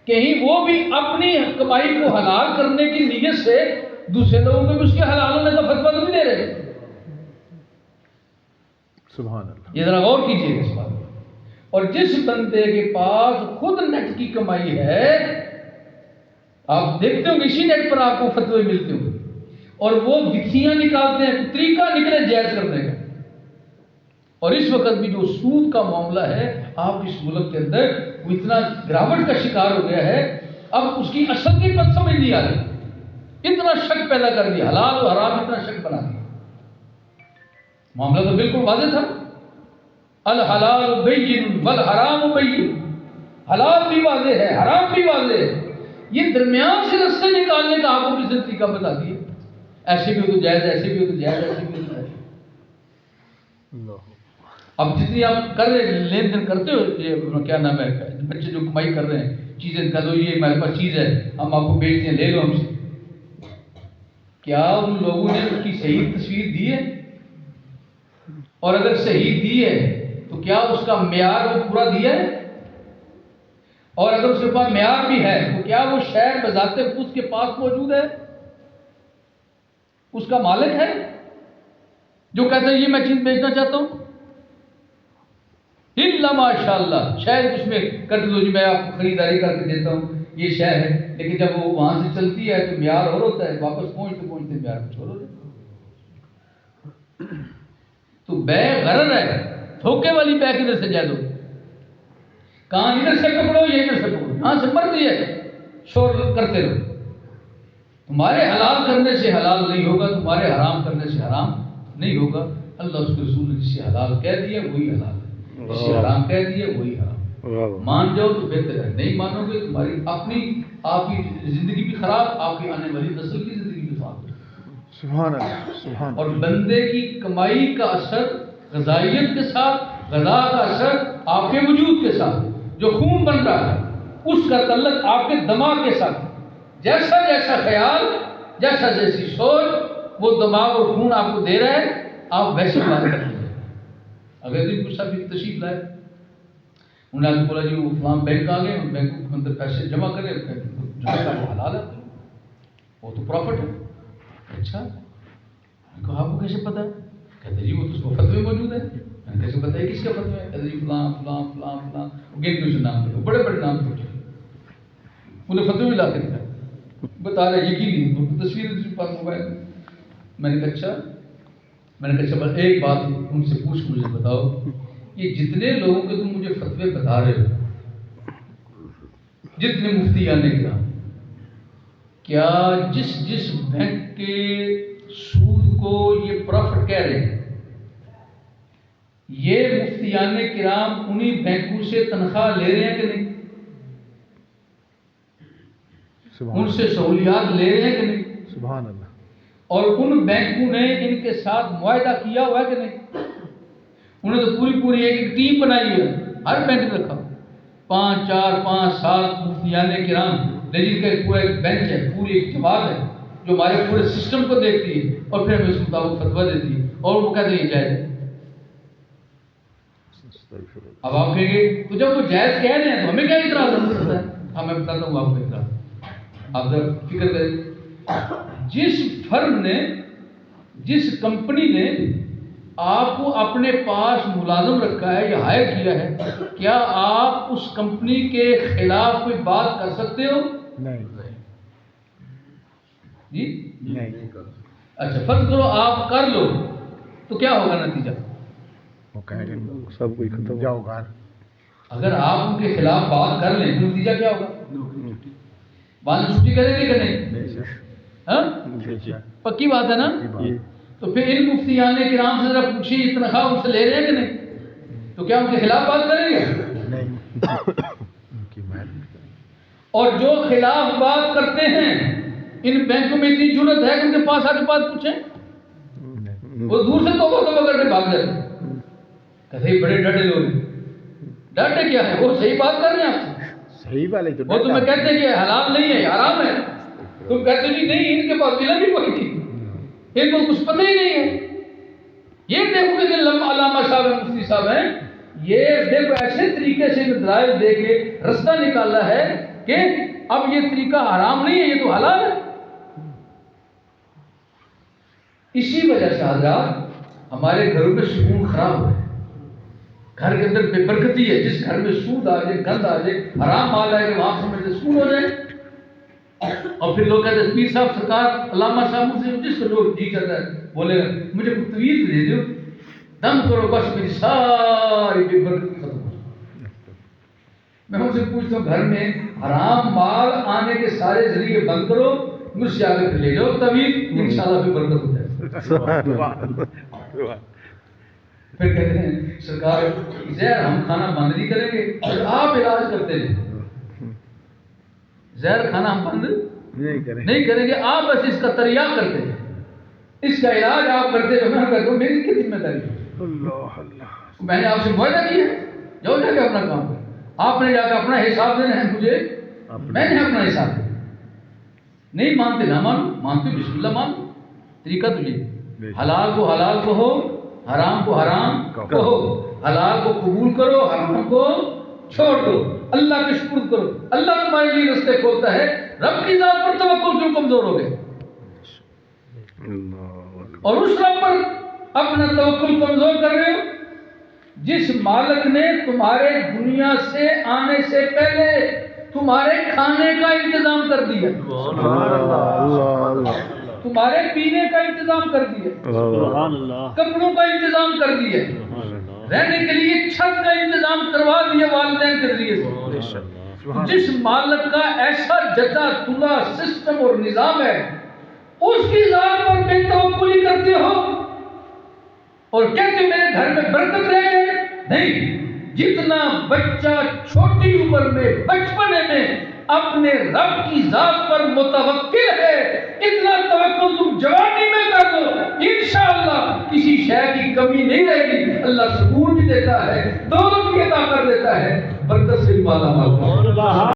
کہیں وہ بھی اپنی کمائی کو حلال کرنے کی نیت سے دوسرے لوگوں کو بھی اس کے حلال ہونے کا فتویٰ تو نہیں دے رہے. سبحان اللہ. یہ ذرا غور کیجیے اس بات. اور جس بندے کے پاس خود نیٹ کی کمائی ہے، آپ دیکھتے ہوں گے اسی نیٹ پر آپ کو فتوے ملتے ہوں گے، اور وہ وکھیاں نکالتے ہیں، طریقہ نکلے جائز کرنے کا. اور اس وقت بھی جو سود کا معاملہ ہے آپ اس ملک کے اندر وہ اتنا گراوٹ کا شکار ہو گیا ہے، اب اس کی اصل کی بات سمجھ نہیں آ رہی، اتنا شک پیدا کر دیا، حلال و حرام اتنا شک بنا دیا. معاملہ تو بالکل واضح تھا، الحلال بین والحرام بین، حلال بھی واضح ہے حرام بھی واضح ہے. یہ درمیان سے رستے نکالنے کا آپ کو کسی طریقہ بتا دیے، ایسے بھی ہو تو جائز، ایسے بھی ہو تو جائز، ایسے بھی ہو تو جائز. اب جتنی آپ کر رہے لین دین کرتے ہو، یہ کیا نام ہے، بچے جو کمائی کر رہے ہیں، چیزیں کر دو، یہ ہمارے پاس چیز ہے ہم آپ کو بیچتے ہیں، لے لو ہم سے. کیا ان لوگوں نے اس کی صحیح تصویر دی ہے؟ اور اگر صحیح دی ہے تو کیا اس کا معیار وہ پورا دیا ہے؟ اور اگر اس کے پاس معیار بھی ہے تو کیا وہ شہر بذات خود کے پاس موجود ہے؟ اس کا مالک ہے جو کہتا ہے یہ میں چیز بیچنا چاہتا ہوں؟ الا ماشاء اللہ، شہر اس میں کر دو جی میں آپ کو خریداری کر کے دیتا ہوں، یہ شہر ہے. لیکن جب وہ وہاں سے چلتی ہے تو معیار اور ہوتا ہے، واپس پہنچتے پہنچتے معیار کچھ اور ہوتا ہے. تو بے غرر ہے، دھوکے والی بے کدھر سے جائز ہو؟ کہاں ادھر سے پکڑو یا ادھر سے پکڑو، ہاں سے مرضی ہے، شور کرتے رہو. تمہارے حلال کرنے سے حلال نہیں ہوگا، تمہارے حرام کرنے سے حرام نہیں ہوگا. اللہ اس کے رسول نے جسے حلال کہہ دیا وہی حلال ہے، جسے حرام کہہ دیا وہی حرام. مان جاؤ تو بہتر ہے، نہیں مانو گے تمہاری اپنی آپ کی زندگی بھی خراب، آپ کی آنے والی نسل کی زندگی بھی خراب. سبحان اللہ. سبحان اللہ. اور بندے کی کمائی کا اثر غذائیت کے ساتھ، غذا کا اثر آپ کے وجود کے ساتھ، جو خون بن رہا ہے اس کا تعلق آپ کے دماغ کے ساتھ. جیسا جیسا خیال، جیسا جیسی سوچ وہ دماغ اور خون آپ کو دے رہا ہے، آپ ویسے بات کرتے ہیں. اگر دن کچھ بھی تشریف لائے، انہوں نے بولا جی وہ فلاں بینک آ گئے، بینک کے اندر پیسے جمع کرے، جو وہ حلال ہے، وہ تو پروفٹ ہے. اچھا، کہا آپ کو کیسے پتا ہے؟ کہتے جی وہ تو اس کو فتوے موجود ہے. میں نے کیسے پتا ہے کس کا فتویٰ ہے؟ کہتے جی فلاں فلاں فلاں فلاں، گن کے اسے نام کرو، بڑے بڑے نام چھوٹے، انہیں فتوے بھی لا کے دکھا بتا رہے یقین تصویر پاس موبائل. میں نے کہا اچھا، میں نے کہا اچھا بس ایک بات ان سے پوچھ مجھے بتاؤ، یہ جتنے لوگوں کے تم مجھے فتوے بتا رہے ہو، جتنے مفتیان کرام، کیا جس بینک کے سود کو یہ پروفٹ کہہ رہے ہیں، یہ مفتیان کرام انہی بینکوں سے تنخواہ لے رہے ہیں کہ نہیں؟ ان سے سہولیات لے رہے ہیں کہ نہیں؟ سبحان اللہ. اور ان بینکوں نے ان کے ساتھ معاہدہ کیا ہوا ہے کہ نہیں؟ انہوں نے تو پوری ایک ٹیم بنائی ہے، ہر بینک میں رکھا 5 4 5 7 مفتیان کرام، جن کا پورا ایک بینچ ہے، پوری ایک جماعت ہے جو ہمارے پورے سسٹم کو دیکھتی ہے اور پھر ہمیں اس مطابق فتویٰ دیتی ہے، اور وہ کہتے ہیں جائز. اب آپ کہیں گے تو جب وہ جائز کہہ رہے ہیں تو ہمیں کیا اعتراض ہے؟ ہاں میں بتاتا ہوں آپ کو اعتراض. آپ ذرا فکر کریں، جس فرم نے، جس کمپنی نے آپ کو اپنے پاس ملازم رکھا ہے یا ہائر کیا ہے، کیا آپ اس کمپنی کے خلاف کوئی بات کر سکتے ہو؟ نہیں جی نہیں. اچھا فرض کرو آپ کر لو تو کیا ہوگا نتیجہ؟ وہ کہیں گے سب کوئی ختم جاؤ گھر. اگر آپ ان کے خلاف بات کر لیں تو نتیجہ کیا ہوگا؟ بعد میں چھٹی کریں گے کہ نہیں؟ ہاں پکی بات ہے نا. تو پھر ان مفتیان کرام سے ذرا پوچھیے تنخواہ ان سے لے رہے ہیں کہ نہیں؟ تو کیا ان کے خلاف بات کریں گے؟ نہیں. اور جو خلاف بات کرتے ہیں ان بینکوں میں اتنی جرت ہے کہ ان کے پاس آ کے بات پوچھیں، وہ دور سے توبہ کر کے بھاگ جاتے ہیں. کہتے ہیں بڑے ڈرے لوگ، ڈرتے کیا ہے؟ وہ صحیح بات کر رہے ہیں آپ سے، صحیح بات ہے. وہ تمہیں کہتے ہیں کہ حلال نہیں ہے حرام ہے، تم کہتے جی نہیں ان کے پاس ملا بھی کوئی نہیں، ان کو کچھ پتہ ہی نہیں ہے. یہ دیکھو کہ علامہ صاحب مفتی صاحب ہیں، یہ دیکھو ایسے طریقے سے دلائل دے کے رستہ نکالا ہے کہ اب یہ طریقہ حرام نہیں ہے، یہ تو حلال ہے۔ اسی وجہ سے حضرات ہمارے گھروں میں سکون خراب ہوا ہے، گھر کے اندر بے برکتی ہے۔ جس گھر میں سود آ جائے، گند آ جائے، حرام مال آئے، وہاں سمجھتے سکون ہو جائے، اور پھر لوگ کہتے ہیں پیر صاحب سرکار علامہ صاحب مجھ سے جس کو جو جی کرتا ہے بولے گا مجھے کوئی تویز دے دو، دم کرو بس میری ساری بے برکتی ختم ہو جائے۔ میں ان سے پوچھتا ہوں گھر میں حرام مال آنے کے سارے ذریعے بند کرو، مجھ سے آگے پھر لے جاؤ طویل، انشاءاللہ پھر برکت ہو جائے۔ پھر کہتے ہیں سرکار زہر ہم کھانا بند نہیں کریں گے، پھر آپ علاج کرتے ہیں، زہر کھانا ہم بند نہیں کریں گے، آپ بس اس کا تریاق کرتے ہیں، اس کا علاج آپ کرتے ہیں۔ میں کہتا ہوں میری کیا ذمہ داری ہے؟ میں نے آپ سے معاہدہ کیا ہے، جاؤ جا کے اپنا کام کرو، آپ نے جا کے اپنا حساب دینا ہے مجھے، میں نے اپنا حساب دینا۔ نہیں مانتے نہ مانو، مانتے بسم اللہ مانو، طریقہ تو یہ حلال کو حلال کہو، حرام کو حرام کہو، حلال کو قبول کرو، حرام کو چھوڑ دو، اللہ کا شکر کرو، اللہ تمہارے لیے رستے کھولتا ہے۔ رب کی ذات پر توکل کیوں کمزور ہو گئے؟ اور اس رب پر اپنا توکل کمزور کر رہے ہو جس مالک نے تمہارے دنیا سے آنے سے پہلے تمہارے کھانے کا انتظام کر دیا، تمہارے پینے کا انتظام کر دیا، کپڑوں کا انتظام کر دیا، رہنے کے لیے چھت کا انتظام کروا دیا والدین کے ذریعے سے۔ جس مالک کا ایسا جتا تلا سسٹم اور نظام ہے، اس کی ذات پر بے توکلی کرتے ہو اور کہتے میرے گھر میں برکت رہ جائے۔ نہیں، جتنا بچہ چھوٹی عمر میں بچپنے میں اپنے رب کی ذات پر متوکل ہے، اتنا توکل تم جوانی میں کر دو، انشاءاللہ کسی شے کی کمی نہیں رہے گی۔ اللہ سکون بھی دیتا ہے، دولت بھی عطا کر دیتا ہے، برکت سے بھی مالا مال۔